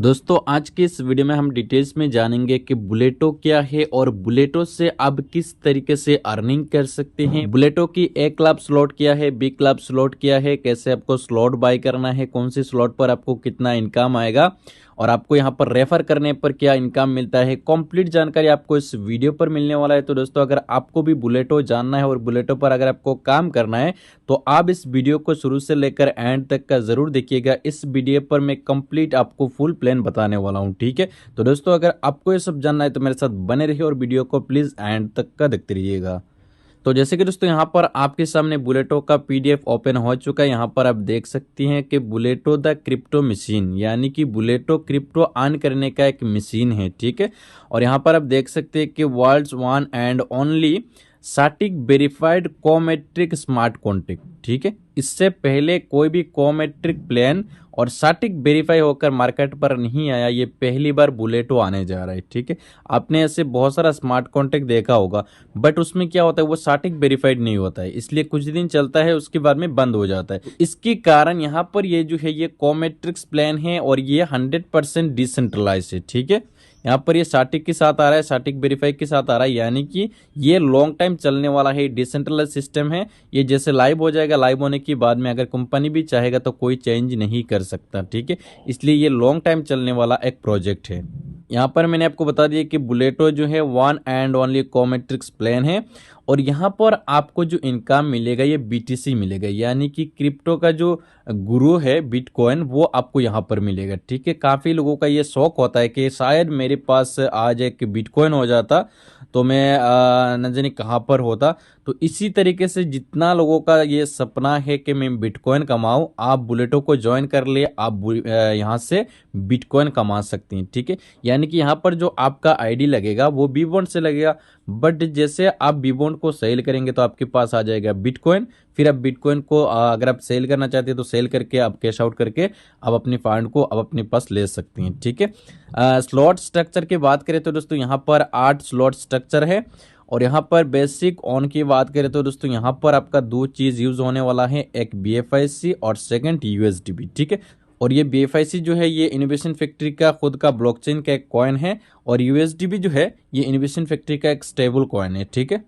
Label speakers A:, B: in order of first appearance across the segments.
A: दोस्तों आज के इस वीडियो में हम डिटेल्स में जानेंगे कि बुलेटो क्या है और बुलेटो से आप किस तरीके से अर्निंग कर सकते हैं। बुलेटो की ए क्लब स्लॉट क्या है, बी क्लब स्लॉट क्या है, कैसे आपको स्लॉट बाय करना है, कौन सी स्लॉट पर आपको कितना इनकम आएगा और आपको यहाँ पर रेफर करने पर क्या इनकम मिलता है। कंप्लीट जानकारी आपको इस वीडियो पर मिलने वाला है। तो दोस्तों अगर आपको भी बुलेटो जानना है और बुलेटो पर अगर आपको काम करना है तो आप इस वीडियो को शुरू से लेकर एंड तक का जरूर देखिएगा। इस वीडियो पर मैं कंप्लीट आपको फुल प्लान बताने वाला हूं, ठीक है। तो दोस्तों अगर आपको ये सब जानना है तो मेरे साथ बने रहिए और वीडियो को प्लीज एंड तक का देखते रहिएगा। तो जैसे कि दोस्तों यहाँ पर आपके सामने बुलेटो का पीडीएफ ओपन हो चुका है। यहाँ पर आप देख सकती हैं कि बुलेटो द क्रिप्टो मशीन यानी कि बुलेटो क्रिप्टो अर्न करने का एक मशीन है, ठीक है। और यहाँ पर आप देख सकते हैं कि world's one and only static verified cometric smart contract, ठीक है। इससे पहले कोई भी कोमेट्रिक प्लान और स्टैटिक वेरीफाई होकर मार्केट पर नहीं आया, ये पहली बार बुलेटो आने जा रहा है, ठीक है। आपने ऐसे बहुत सारा स्मार्ट कॉन्ट्रैक्ट देखा होगा बट उसमें क्या होता है वो स्टैटिक वेरीफाइड नहीं होता है, इसलिए कुछ दिन चलता है उसके बाद में बंद हो जाता है। इसके कारण यहाँ पर ये जो है ये कोमेट्रिक्स प्लान है और ये 100% डिसेंट्रलाइज है, ठीक है। यहाँ पर ये स्टैटिक के साथ आ रहा है, स्टैटिक वेरीफाई के साथ आ रहा है, यानी कि ये लॉन्ग टाइम चलने वाला है, डिसेंट्रलाइज सिस्टम है। ये जैसे लाइव हो जाएगा, लाइव होने के बाद में अगर कंपनी भी चाहेगा तो कोई चेंज नहीं कर सकता, ठीक है। इसलिए ये लॉन्ग टाइम चलने वाला एक प्रोजेक्ट है। यहाँ पर मैंने आपको बता दिया कि बुलेटो जो है वन एंड ओनली कोमेट्रिक्स प्लान है और यहाँ पर आपको जो इनकम मिलेगा ये बीटीसी मिलेगा, यानी कि क्रिप्टो का जो गुरु है बिटकॉइन वो आपको यहाँ पर मिलेगा, ठीक है। काफ़ी लोगों का ये शौक होता है कि शायद मेरे पास आज एक बिटकॉइन हो जाता तो मैं न जाने कहाँ पर होता। तो इसी तरीके से जितना लोगों का ये सपना है कि मैं बिटकॉइन कमाऊँ, आप बुलेटो को ज्वाइन कर ले, आप यहाँ से बिटकॉइन कमा सकते हैं, ठीक है। यानी कि यहाँ पर जो आपका आईडी लगेगा वो बी बॉन्ड से लगेगा, बट जैसे आप बी बॉन्ड को सेल करेंगे तो आपके पास आ जाएगा बिटकॉइन। फिर आप बिटकॉइन को अगर आप सेल करना चाहते हैं तो सेल करके आप कैश आउट करके आप अपनी फंड को आप अपने पास ले सकते हैं, ठीक है। स्लॉट स्ट्रक्चर की बात करें तो दोस्तों यहाँ पर 8 स्लॉट स्ट्रक्चर है और यहाँ पर बेसिक ऑन की बात करें तो दोस्तों यहाँ पर आपका दो चीज यूज होने वाला है, एक BFIC और सेकंड USDB, ठीक है। और ये BFIC जो है ये इनोवेशन फैक्ट्री का खुद का ब्लॉकचेन का एक कॉइन है और USDB जो है ये इनोवेशन फैक्ट्री का एक स्टेबल कॉइन है, ठीक है।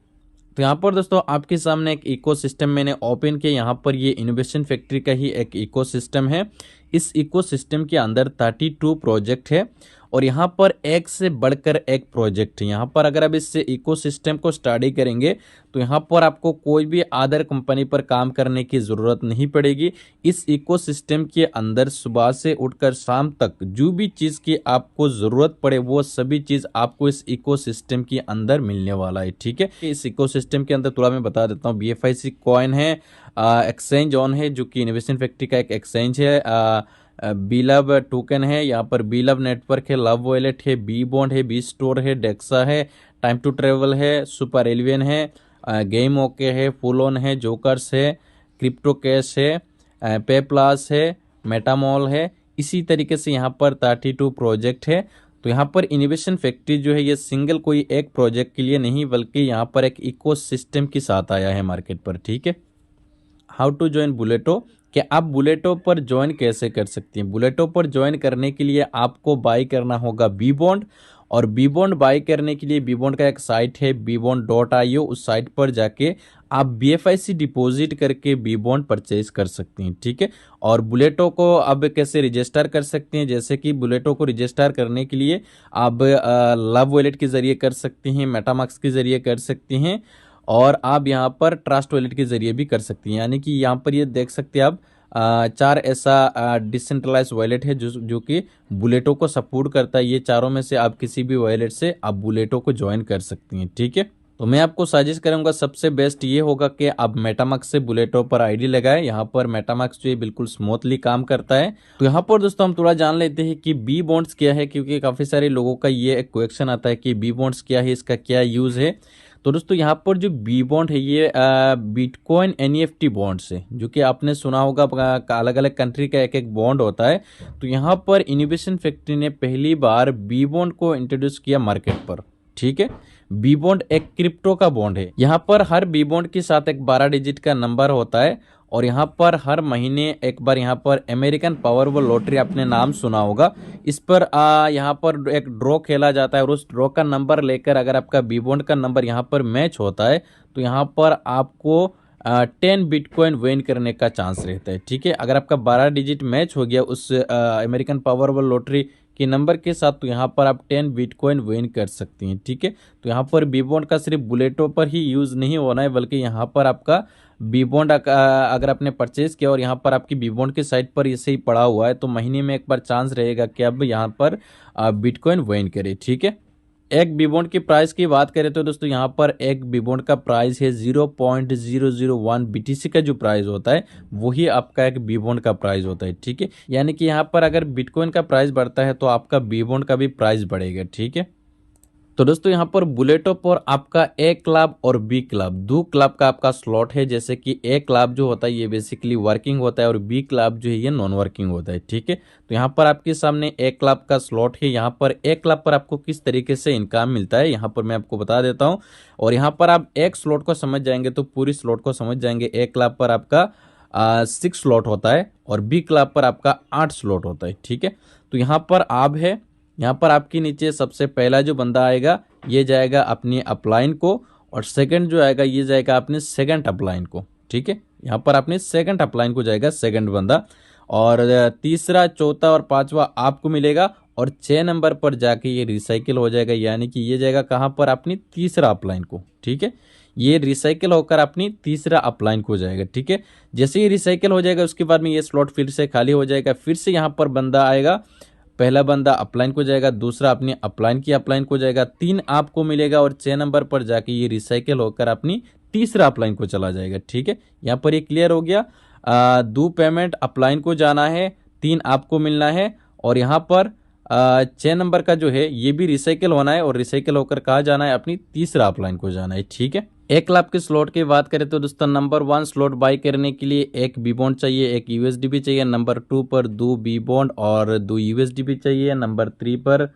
A: तो यहाँ पर दोस्तों आपके सामने एक इकोसिस्टम मैंने ओपन किया। यहाँ पर ये इनोवेशन फैक्ट्री का ही एक इकोसिस्टम है। इस इकोसिस्टम के अंदर 32 प्रोजेक्ट है और यहाँ पर एक से बढ़कर एक प्रोजेक्ट है। यहाँ पर अगर आप इस इकोसिस्टम को स्टडी करेंगे तो यहाँ पर आपको कोई भी अदर कंपनी पर काम करने की ज़रूरत नहीं पड़ेगी। इस इकोसिस्टम के अंदर सुबह से उठकर शाम तक जो भी चीज़ की आपको ज़रूरत पड़े वो सभी चीज़ आपको इस इकोसिस्टम के अंदर मिलने वाला है, ठीक है। इस इकोसिस्टम के अंदर थोड़ा मैं बता देता हूँ। BFIC कॉइन है, एक्सचेंज ऑन है जो कि इनोवेशन फैक्ट्री का एक एक्सचेंज है, बीलव टोकन है, यहाँ पर बीलव नेटवर्क है, लव वॉलेट है, बी बॉन्ड है, बी स्टोर है, डेक्सा है, टाइम टू ट्रेवल है, सुपर एलियन है, गेम ओके है, फुल ऑन है, जोकर्स है, क्रिप्टो कैश है, पे प्लस है, मेटामॉल है। इसी तरीके से यहाँ पर 32 प्रोजेक्ट है। तो यहाँ पर इनोवेशन फैक्ट्री जो है ये सिंगल कोई एक प्रोजेक्ट के लिए नहीं बल्कि यहाँ पर एक इकोसिस्टम के साथ आया है मार्केट पर, ठीक है। हाउ टू ज्वाइन बुलेटो, कि आप बुलेटो पर ज्वाइन कैसे कर सकती हैं। बुलेटो पर ज्वाइन करने के लिए आपको बाय करना होगा बी बॉन्ड और बी बॉन्ड बाय करने के लिए बी बॉन्ड का एक साइट है bbond.io, उस साइट पर जाके आप BFIC डिपॉजिट करके बी बॉन्ड परचेज कर सकती हैं, ठीक है। और बुलेटो को अब कैसे रजिस्टर कर सकते हैं, जैसे कि बुलेटो को रजिस्टर करने के लिए आप लव वॉलेट के जरिए कर सकती हैं, मेटामास्क के जरिए कर सकती हैं और आप यहाँ पर ट्रस्ट वॉलेट के जरिए भी कर सकती हैं। यानी कि यहाँ पर ये देख सकते हैं आप 4 ऐसा डिसेंट्रलाइज वॉलेट है जो कि बुलेटो को सपोर्ट करता है। ये चारों में से आप किसी भी वॉलेट से आप बुलेटो को ज्वाइन कर सकती हैं, ठीक है। तो मैं आपको सजेस्ट करूंगा सबसे बेस्ट ये होगा कि आप मेटामास्क से बुलेटो पर आईडी लगाएं। यहाँ पर मेटामास्क जो है बिल्कुल स्मूथली काम करता है। तो यहाँ पर दोस्तों हम थोड़ा जान लेते हैं कि बी बॉन्ड्स क्या है, क्योंकि काफी सारे लोगों का ये एक क्वेश्चन आता है कि बी बॉन्ड्स क्या है, इसका क्या यूज है। तो दोस्तों यहाँ पर जो बी बॉन्ड है ये बिटकॉइन NFT बॉन्ड्स है, जो कि आपने सुना होगा अलग अलग कंट्री का एक एक बॉन्ड होता है। तो यहाँ पर इनोवेशन फैक्ट्री ने पहली बार बी बॉन्ड को इंट्रोड्यूस किया मार्केट पर, ठीक है। बी बॉन्ड एक क्रिप्टो का बॉन्ड है। यहाँ पर हर बी बॉन्ड के साथ एक 12 डिजिट का नंबर होता है और यहाँ पर हर महीने एक बार यहाँ पर अमेरिकन पावरबॉल लॉटरी आपने नाम सुना होगा। इस पर यहाँ पर एक ड्रॉ खेला जाता है और उस ड्रॉ का नंबर लेकर अगर आपका बी बॉन्ड का नंबर यहाँ पर मैच होता है तो यहाँ पर आपको 10 बिटकॉइन विन करने का चांस रहता है। ठीक है, अगर आपका 12 डिजिट मैच हो गया उस अमेरिकन पावरबॉल लॉटरी के नंबर के साथ तो यहाँ पर आप 10 बिटकॉइन विन कर सकती हैं। ठीक है, तो यहाँ पर बी बॉन्ड का सिर्फ बुलेटो पर ही यूज़ नहीं होना है, बल्कि यहाँ पर आपका बी बॉन्ड अगर आपने परचेज किया और यहाँ पर आपकी बी बॉन्ड के साइट पर ऐसे ही पड़ा हुआ है तो महीने में एक बार चांस रहेगा कि अब यहाँ पर बिटकॉइन विन करें। ठीक है, एक बी बॉन्ड की प्राइस की बात करें तो दोस्तों यहाँ पर एक बी बॉन्ड का प्राइस है 0.001 BTC का जो प्राइस होता है वही आपका एक बी बॉन्ड का प्राइस होता है। ठीक है, यानी कि यहाँ पर अगर बिटकॉइन का प्राइस बढ़ता है तो आपका बी बॉन्ड का भी प्राइस बढ़ेगा। ठीक है, तो दोस्तों यहाँ पर बुलेटो पर आपका ए क्लब और बी क्लब दो क्लब का आपका स्लॉट है। जैसे कि ए क्लब जो होता है ये बेसिकली वर्किंग होता है और बी क्लब जो है ये नॉन वर्किंग होता है। ठीक है, तो यहाँ पर आपके सामने ए क्लब का स्लॉट है। यहाँ पर ए क्लब पर आपको किस तरीके से इनकम मिलता है यहाँ पर मैं आपको बता देता हूँ, और यहाँ पर आप एक स्लॉट को समझ जाएंगे तो पूरी स्लॉट को समझ जाएंगे। ए क्लब पर आपका 6 स्लॉट होता है और बी क्लब पर आपका 8 स्लॉट होता है। ठीक है, तो यहाँ पर आप है, यहाँ पर आपके नीचे सबसे पहला जो बंदा आएगा ये जाएगा अपनी अपलाइन को, और सेकंड जो आएगा ये जाएगा अपने सेकंड अपलाइन को। ठीक है, यहाँ पर अपने सेकंड अपलाइन को जाएगा सेकंड बंदा, और तीसरा चौथा और पांचवा आपको मिलेगा, और 6 नंबर पर जाके ये रिसाइकिल हो जाएगा, यानी कि ये जाएगा कहाँ पर अपनी तीसरा अपलाइन को। ठीक है, ये रिसाइकिल होकर अपनी तीसरा अपलाइन को जाएगा। ठीक है, जैसे ही रिसाइकिल हो जाएगा उसके बाद में ये स्लॉट फिर से खाली हो जाएगा, फिर से यहाँ पर बंदा आएगा, पहला बंदा अपलाइन को जाएगा, दूसरा अपनी अपलाइन की अपलाइन को जाएगा, 3 आपको मिलेगा, और 6 नंबर पर जाके ये रिसाइकिल होकर अपनी तीसरा अपलाइन को चला जाएगा। ठीक है, यहाँ पर ये क्लियर हो गया। 2 पेमेंट अपलाइन को जाना है, 3 आपको मिलना है, और यहाँ पर 6 नंबर का जो है ये भी रिसाइकिल होना है, और रिसाइकिल होकर कहाँ जाना है, अपनी तीसरा अपलाइन को जाना है। ठीक है, एक लाख के स्लॉट की बात करें तो दोस्तों नंबर 1 स्लॉट बाई करने के लिए एक बी बॉन्ड चाहिए, एक यूएसडीपी चाहिए। नंबर 2 पर 2 बी बॉन्ड और 2 यूएसडीपी चाहिए। नंबर 3 पर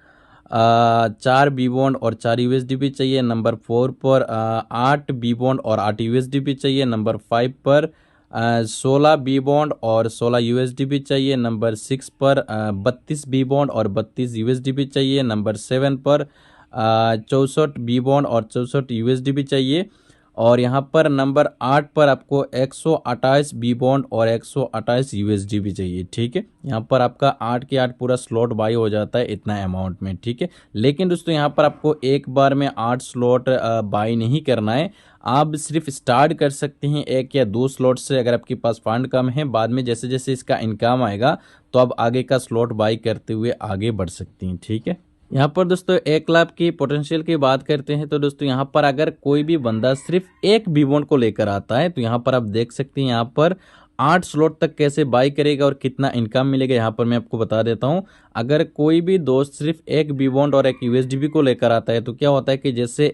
A: 4 बी बॉन्ड और 4 यूएसडीपी चाहिए। नंबर 4 पर 8 बी बॉन्ड और 8 यूएसडीपी चाहिए। नंबर 5 पर 16 बी बॉन्ड और 16 यूएसडीपी चाहिए। नंबर 6 पर 32 बी बॉन्ड और 32 यूएसडीपी चाहिए। नंबर 7 पर 64 बी बॉन्ड और 64 यूएसडीपी चाहिए। और यहाँ पर नंबर 8 पर आपको 128 बी बॉन्ड और 128 यूएसडीपी चाहिए। ठीक है, यहाँ पर आपका 8 के 8 पूरा स्लॉट बाई हो जाता है इतना अमाउंट में। ठीक है, लेकिन दोस्तों यहाँ पर आपको एक बार में 8 स्लॉट बाई नहीं करना है, आप सिर्फ स्टार्ट कर सकते हैं 1 या 2 स्लॉट से। अगर आपके पास फंड कम है, बाद में जैसे जैसे इसका इनकम आएगा तो आप आगे का स्लॉट बाई करते हुए आगे बढ़ सकती हैं। ठीक है, यहाँ पर दोस्तों 1 लाख की पोटेंशियल की बात करते हैं तो दोस्तों यहाँ पर अगर कोई भी बंदा सिर्फ एक बी बॉन्ड को लेकर आता है तो यहाँ पर आप देख सकते हैं यहाँ पर 8 स्लॉट तक कैसे बाई करेगा और कितना इनकम मिलेगा यहाँ पर मैं आपको बता देता हूँ। अगर कोई भी दोस्त सिर्फ एक बी बॉन्ड और एक यूएसडीपी को लेकर आता है तो क्या होता है कि जैसे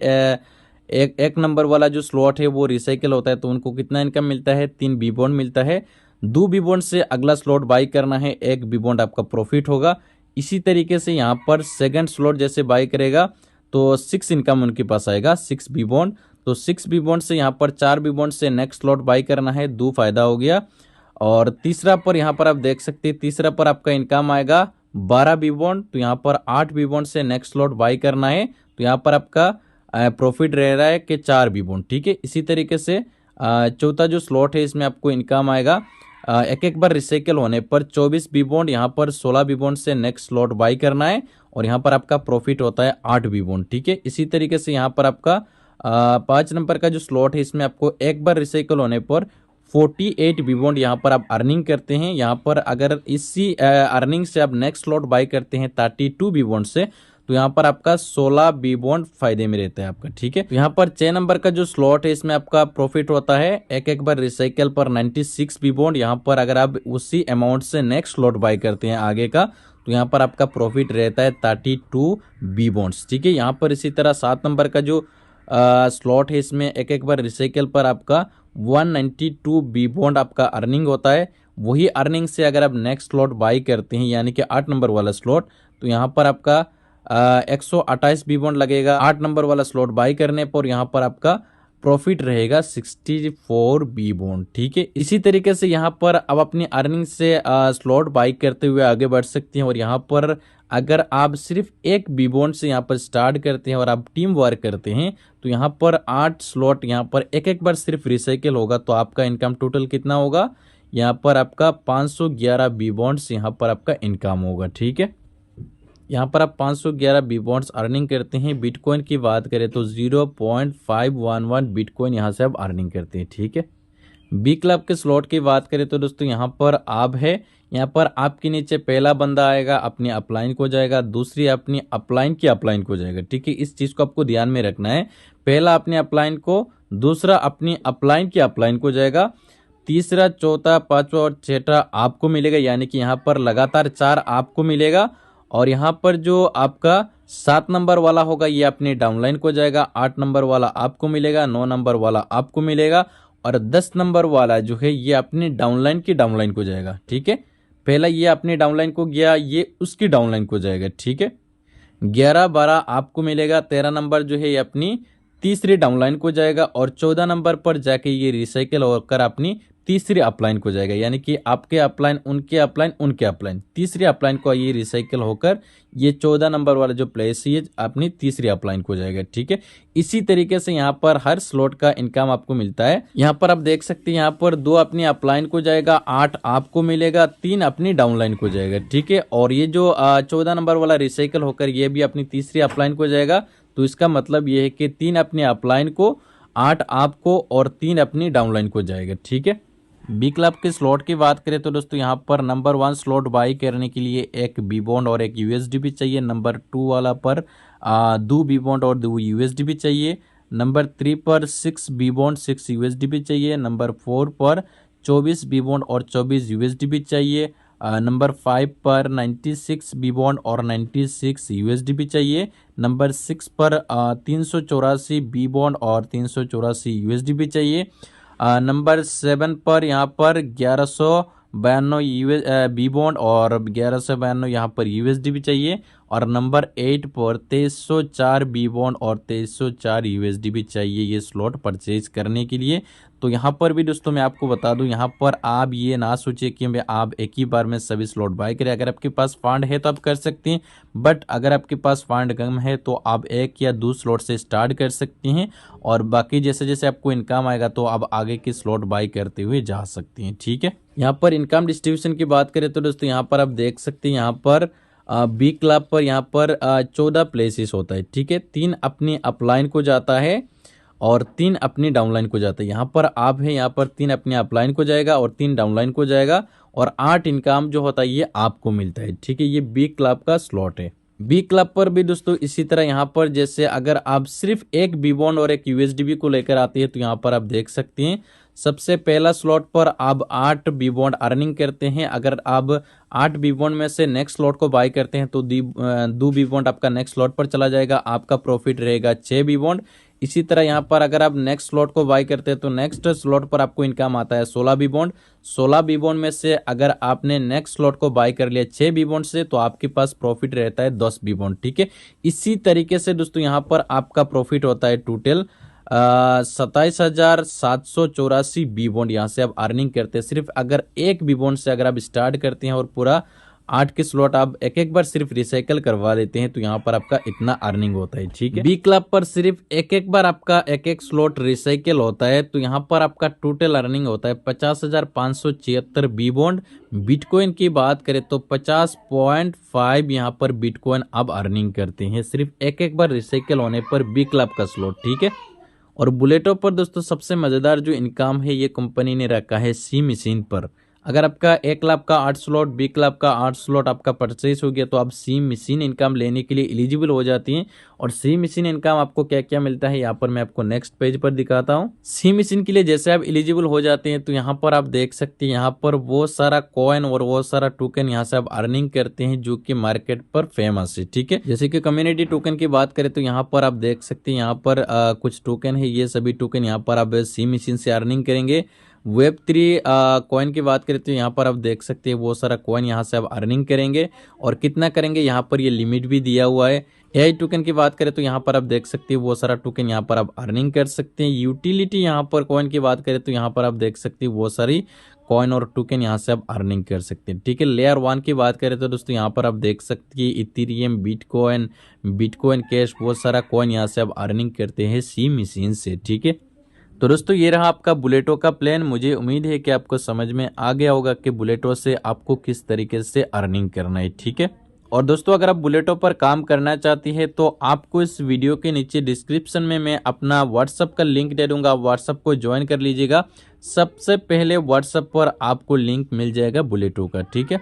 A: एक नंबर वाला जो स्लॉट है वो रिसाइकिल होता है तो उनको कितना इनकम मिलता है, 3 बी बॉन्ड मिलता है। 2 बी बॉन्ड से अगला स्लॉट बाई करना है, 1 बी बॉन्ड आपका प्रॉफिट होगा। इसी तरीके से यहाँ पर सेकंड स्लॉट जैसे बाई करेगा तो 6 इनकम उनके पास आएगा, 6 बी बॉन्ड। तो 6 बी बॉन्ड से यहाँ पर 4 बी बॉन्ड से नेक्स्ट स्लॉट बाई करना है, 2 फायदा हो गया। और तीसरा पर यहाँ पर आप देख सकते हैं, तीसरा पर आपका इनकम आएगा 12 बी बॉन्ड, तो यहाँ पर 8 बी बॉन्ड से नेक्स्ट स्लॉट बाई करना है, तो यहाँ पर आपका प्रॉफिट रह रहा है कि 4 बी बॉन्ड। ठीक है, इसी तरीके से चौथा जो स्लॉट है इसमें आपको इनकम आएगा एक बार रिसाइकिल होने पर 24 बी बॉन्ड, यहाँ पर 16 बी बॉन्ड से नेक्स्ट स्लॉट बाई करना है, और यहाँ पर आपका प्रॉफिट होता है 8 बी बॉन्ड। ठीक है, इसी तरीके से यहाँ पर आपका 5 नंबर का जो स्लॉट है इसमें आपको एक बार रिसाइकिल होने पर 48 बी बॉन्ड यहाँ पर आप अर्निंग करते हैं। यहाँ पर अगर इसी अर्निंग से आप नेक्स्ट स्लॉट बाई करते हैं 32 बी बॉन्ड से तो यहाँ पर आपका 16 बी बॉन्ड फायदे में रहता है आपका। ठीक है, तो यहाँ पर 6 नंबर का जो स्लॉट है इसमें आपका प्रॉफिट होता है एक बार रिसाइकिल पर 96 बी बॉन्ड। यहाँ पर अगर आप उसी अमाउंट से नेक्स्ट स्लॉट बाई करते हैं आगे का तो यहाँ पर आपका प्रॉफिट रहता है 32 बी बॉन्ड्स। ठीक है, यहाँ पर इसी तरह 7 नंबर का जो स्लॉट है इसमें एक बार रिसाइकिल पर आपका 192 बी बॉन्ड आपका अर्निंग होता है। वही अर्निंग से अगर आप नेक्स्ट स्लॉट बाई करते हैं यानी कि 8 नंबर वाला स्लॉट तो यहाँ पर आपका 128 बी बॉन्ड लगेगा 8 नंबर वाला स्लॉट बाई करने पर। यहाँ पर आपका प्रॉफिट रहेगा 64 बी बॉन्ड। ठीक है, इसी तरीके से यहाँ पर अब अपनी अर्निंग से स्लॉट बाई करते हुए आगे बढ़ सकते हैं। और यहाँ पर अगर आप सिर्फ एक बी बॉन्ड से यहाँ पर स्टार्ट करते हैं और आप टीम वर्क करते हैं तो यहाँ पर 8 स्लॉट यहाँ पर एक बार सिर्फ रिसाइकिल होगा तो आपका इनकम टोटल कितना होगा, यहाँ पर आपका 511 बी बॉन्ड्स यहाँ पर आपका इनकम होगा। ठीक है, यहाँ पर आप 511 बी बॉन्ड्स अर्निंग करते हैं। बिटकॉइन की बात करें तो 0.511 बिटकॉइन यहाँ से आप अर्निंग करते हैं। ठीक है, बी क्लब के स्लॉट की बात करें तो दोस्तों यहाँ पर आप है, यहाँ पर आपके नीचे पहला बंदा आएगा अपनी अपलाइन को जाएगा, दूसरी अपनी अपलाइन की अपलाइन को जाएगा। ठीक है, इस चीज़ को आपको ध्यान में रखना है। पहला अपनी अपलाइन को, दूसरा अपनी अपलाइन की अपलाइन को जाएगा, तीसरा, चौथा, पांचवा और छठा आपको मिलेगा, यानी कि यहाँ पर लगातार 4 आपको मिलेगा। और यहाँ पर जो आपका 7 नंबर वाला होगा ये अपने डाउनलाइन को जाएगा, 8 नंबर वाला आपको मिलेगा, 9 नंबर वाला आपको मिलेगा और 10 नंबर वाला जो है ये अपने डाउनलाइन की डाउनलाइन को जाएगा। ठीक है, पहला ये अपने डाउनलाइन को गया, ये उसकी डाउनलाइन को जाएगा। ठीक है, 11, 12 आपको मिलेगा, 13 नंबर जो है ये अपनी तीसरी डाउनलाइन को जाएगा और 14 नंबर पर जाके ये रिसाइकिल होकर अपनी तीसरी अपलाइन को जाएगा, यानी कि आपके अपलाइन, उनके अपलाइन, उनके अपलाइन, तीसरी अपलाइन को ये रिसाइकिल होकर ये 14 नंबर वाला जो प्लेस है अपनी तीसरी अपलाइन को जाएगा। ठीक है, इसी तरीके से यहाँ पर हर स्लॉट का इनकम आपको मिलता है। यहाँ पर आप देख सकते हैं, यहाँ पर 2 अपनी अपलाइन को जाएगा, 8 आपको मिलेगा, 3 अपनी डाउनलाइन को जाएगा। ठीक है, और ये जो 14 नंबर वाला रिसाइकिल होकर ये भी अपनी तीसरी अपलाइन को जाएगा, तो इसका मतलब ये है कि 3 अपनी अपलाइन को, 8 आपको और 3 अपनी डाउनलाइन को जाएगा। ठीक है, बी क्लब के स्लॉट की बात करें तो दोस्तों यहाँ पर नंबर 1 स्लॉट बाई करने के लिए एक बी बॉन्ड और एक यूएसडीपी चाहिए। नंबर 2 वाला पर 2 बी बॉन्ड और 2 यूएसडीपी चाहिए। नंबर 3 पर 6 बी बॉन्ड 6 यूएसडीपी चाहिए। नंबर 4 पर 24 बी बॉन्ड और 24 यूएसडीपी चाहिए। नंबर 5 पर 96 बी बॉन्ड और 96 यूएसडीपी चाहिए। नंबर 6 पर 384 बी बॉन्ड और 384 यूएसडीपी चाहिए। नंबर 7 पर यहाँ पर 1192 बी बॉन्ड और 1192 यहाँ पर यूएसडीपी चाहिए। और नंबर 8 पर 2304 बी बॉन्ड और 2304 यूएसडीपी चाहिए ये स्लॉट परचेज करने के लिए। तो यहाँ पर भी दोस्तों मैं आपको बता दूं, यहाँ पर आप ये ना सोचिए कि मैं आप एक ही बार में सभी स्लॉट बाय करें। अगर आपके पास फंड है तो आप कर सकते हैं, बट अगर आपके पास फंड कम है तो आप 1 या 2 स्लॉट से स्टार्ट कर सकते हैं और बाकी जैसे जैसे आपको इनकम आएगा तो आप आगे की स्लॉट बाय करते हुए जा सकते हैं। ठीक है, यहाँ पर इनकम डिस्ट्रीब्यूशन की बात करें तो दोस्तों यहाँ पर आप देख सकते हैं, यहाँ पर बी क्लब पर यहाँ पर 14 प्लेसेस होता है। ठीक है, 3 अपनी अपलाइन को जाता है और 3 अपनी डाउनलाइन को जाता है। यहाँ पर आप है, यहाँ पर 3 अपनी अपलाइन को जाएगा और 3 डाउनलाइन को जाएगा और 8 इनकम जो होता है ये आपको मिलता है। ठीक है, ये बी क्लब का स्लॉट है। बी क्लब पर भी दोस्तों इसी तरह यहाँ पर जैसे अगर आप सिर्फ एक बी बॉन्ड और एक यूएसडीबी को लेकर आते हैं तो यहाँ पर आप देख सकते हैं सबसे पहला स्लॉट पर आप 8 बी बॉन्ड अर्निंग करते हैं। अगर आप 8 बी बॉन्ड में से नेक्स्ट स्लॉट को बाय करते हैं तो 2 बी बॉन्ड आपका नेक्स्ट स्लॉट पर चला जाएगा, आपका प्रॉफिट रहेगा 6 बी बॉन्ड। इसी तरह यहाँ पर अगर आप नेक्स्ट स्लॉट को बाय करते हैं तो नेक्स्ट स्लॉट पर आपको इनकम आता है 16 बी बॉन्ड। 16 बी बॉन्ड में से अगर आपने नेक्स्ट स्लॉट को बाय कर लिया 6 बी बॉन्ड से तो आपके पास प्रॉफिट रहता है 10 बी बॉन्ड। ठीक है, इसी तरीके से दोस्तों यहाँ पर आपका प्रॉफिट होता है टोटल 27,784 बी बॉन्ड यहाँ से आप अर्निंग करते हैं। सिर्फ अगर एक बी बॉन्ड से अगर आप स्टार्ट करते हैं और पूरा 8 के स्लॉट आप एक बार सिर्फ रिसाइकल करवा देते हैं तो यहाँ पर आपका इतना अर्निंग होता है। ठीक है, बी क्लब पर सिर्फ एक बार आपका एक स्लॉट रिसाइकल होता है तो यहाँ पर आपका टोटल अर्निंग होता है 50,576 बी बॉन्ड। बिटकॉइन की बात करें तो 50.5 यहाँ पर बिटकॉइन अब अर्निंग करते हैं सिर्फ एक बार रिसाइकल होने पर बी क्लब का स्लॉट। ठीक है, और बुलेटो पर दोस्तों सबसे मजेदार जो इनकम है ये कंपनी ने रखा है सी मशीन पर। अगर आपका 1 क्लब का 8 स्लॉट, बी क्लब का 8 स्लॉट आपका परचेज हो गया तो आप सी मशीन इनकम लेने के लिए एलिजिबल हो जाती हैं। और सी मशीन इनकम आपको क्या क्या मिलता है यहाँ पर मैं आपको नेक्स्ट पेज पर दिखाता हूँ। सी मशीन के लिए जैसे आप एलिजिबल हो जाते हैं तो यहाँ पर आप देख सकते हैं यहाँ पर वो सारा कॉइन और वो सारा टोकन यहाँ से आप अर्निंग करते हैं जो कि मार्केट पर फेमस है। ठीक है, जैसे कि कम्युनिटी टोकन की बात करें तो यहाँ पर आप देख सकते हैं यहाँ पर कुछ टोकन है, ये सभी टोकन यहाँ पर आप सी मशीन से अर्निंग करेंगे। Web3 कॉइन की बात करें तो यहाँ पर आप देख सकते हैं वो सारा कॉइन यहाँ से आप अर्निंग करेंगे और कितना करेंगे यहाँ पर ये लिमिट भी दिया हुआ है। एआई टोकन की बात करें तो यहाँ पर आप देख सकते हैं वो सारा टोकन यहाँ पर आप अर्निंग कर सकते हैं। यूटिलिटी यहाँ पर कॉइन की बात करें तो यहाँ पर आप देख सकते हैं वो सारी कॉइन और टोकन यहाँ से आप अर्निंग कर सकते हैं। ठीक है, लेयर 1 की बात करें तो दोस्तों यहाँ पर आप देख सकते हैं इथेरियम, बिटकॉइन कैश, बहुत सारा कॉइन यहाँ से आप अर्निंग करते हैं सी मशीन से। ठीक है, तो दोस्तों ये रहा आपका बुलेटो का प्लान। मुझे उम्मीद है कि आपको समझ में आ गया होगा कि बुलेटो से आपको किस तरीके से अर्निंग करना है। ठीक है, और दोस्तों अगर आप बुलेटो पर काम करना चाहती है तो आपको इस वीडियो के नीचे डिस्क्रिप्शन में मैं अपना व्हाट्सअप का लिंक दे दूंगा, व्हाट्सअप को ज्वाइन कर लीजिएगा। सबसे पहले व्हाट्सअप पर आपको लिंक मिल जाएगा बुलेटो का। ठीक है।